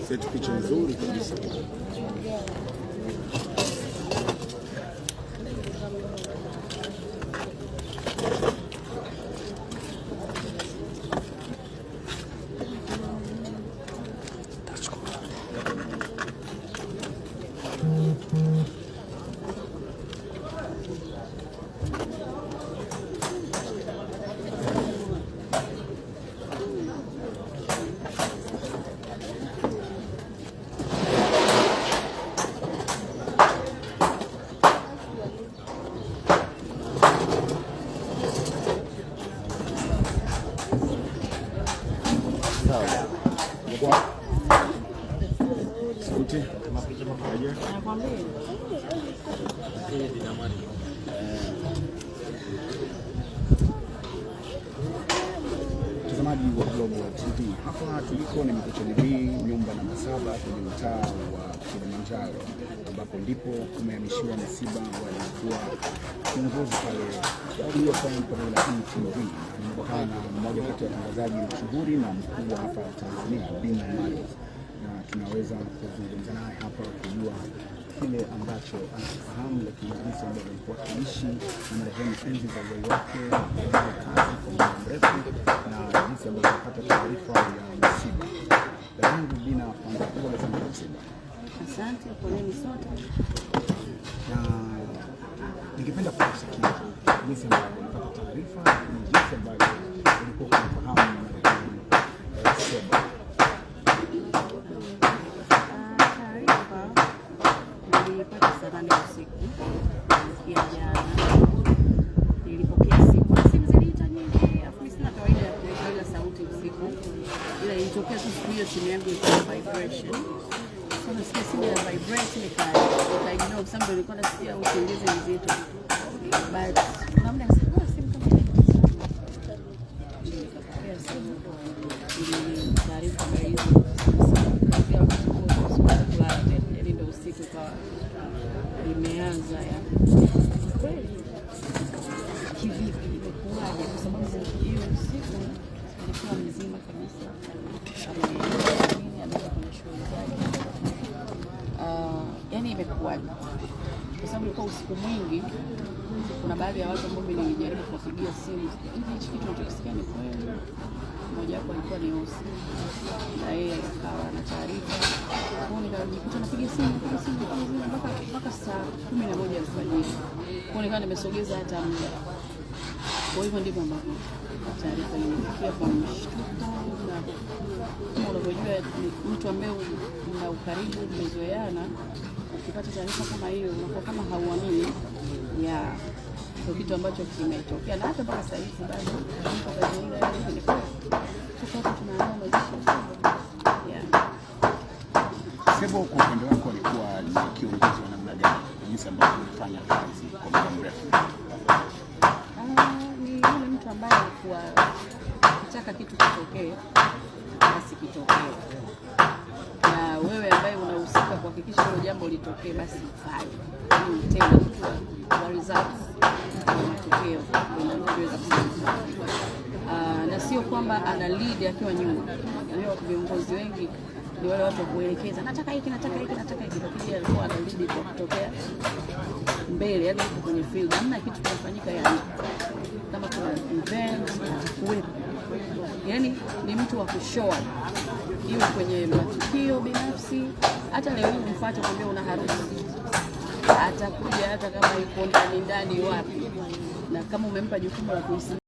Set picha nzuri kabisa. Sauti mtazamaji wa Global TV, hapa tuliko ni Mikocheni B, nyumba namba 7 kwenye mtaa wa Kilimanjaro, ambapo ndipo kumehamishiwa msiba waliokuwa kiongozi pale pamoja na NTV. Nimekutana na mmoja kati ya watangazaji mashuhuri na mkubwa hapa Tanzania, Bina Marius, na tunaweza kuzungumza naye hapa kujua kile ambacho anafahamu, lakini jinsi ambavyo alikuwa akiishi na marehemu enzi za uhai wake, kazi kwa muda mrefu, na jinsi ambavyo alipata taarifa ya msiba. Dadangu Bina, kwanza pole sana kwa msiba. Asante, poleni sote. Na ningependa kusikia jinsi ambavyo alipata taarifa na jinsi ambavyo alikuwa kufahamu marehemu Seba. Nilipata saa 8 usiku ya jana. Nilipokea simu ziliita nyingi, afu sina kawaida ya kurekodi sauti usiku, ila ilitokea tu siku hiyo simu yangu ilikuwa vibration. Sasa nasikia simu ya vibration nikaignore kwa sababu nilikuwa nasikia usingizi mzito, but namna ya simu kama nikapokea simu ili taarifa hizo usiku kwa imeanza ya kweli kivipi, imekuwaje? Kwa sababu hiyo usiku alikuwa mzima kabisa, ameweza kwenye shughuli zake. Yani imekuwaje? Kwa sababu ilikuwa usiku mwingi. Kuna baadhi ya watu ambao nilijaribu kuwapigia simu, hichi kitu tunachosikia ni kweli? Mmoja wapo alikuwa ni Osi, na yeye akawa na taarifa. Kwa nikajikuta napiga simu mpaka saa 11 alfajiri. Kwa nikawa nimesogeza hata muda. Kwa hivyo ndivyo ambavyo taarifa ilifikia kwa mshtuko, na kama unavyojua mtu ambaye una ukaribu, mmezoeana, ukipata taarifa kama hiyo unakuwa kama hauamini ya kwa kitu ambacho kimetokea. Na hata mpaka sasa hivi bado niko katika ile tuko tunaanza maisha. Sebo, kwa upande wako alikuwa ni kiongozi wa namna gani, jinsi ambavyo alifanya kazi kwa muda mrefu? Ni yule mtu ambaye alikuwa akitaka kitu kitokee basi kitokee, na wewe ambaye unahusika kuhakikisha hilo jambo litokee basi ufanye, yani tena mtu wa results na matokeo unaweza kufanya. Na sio kwamba ana lead akiwa nyuma. Leo viongozi wengi ni wale watu wa kuelekeza, nataka hiki, lakini alikuwa ana lead kwa kutokea mbele, yani kwenye field, namna kitu kinafanyika, yani kama kuna event atakuwepo. Yani ni mtu wa kushow hiyo kwenye matukio binafsi. Hata leo hii mfuate kwambia una harusi, atakuja hata kama yuko ndani wapi, na kama umempa jukumu la kuisimamia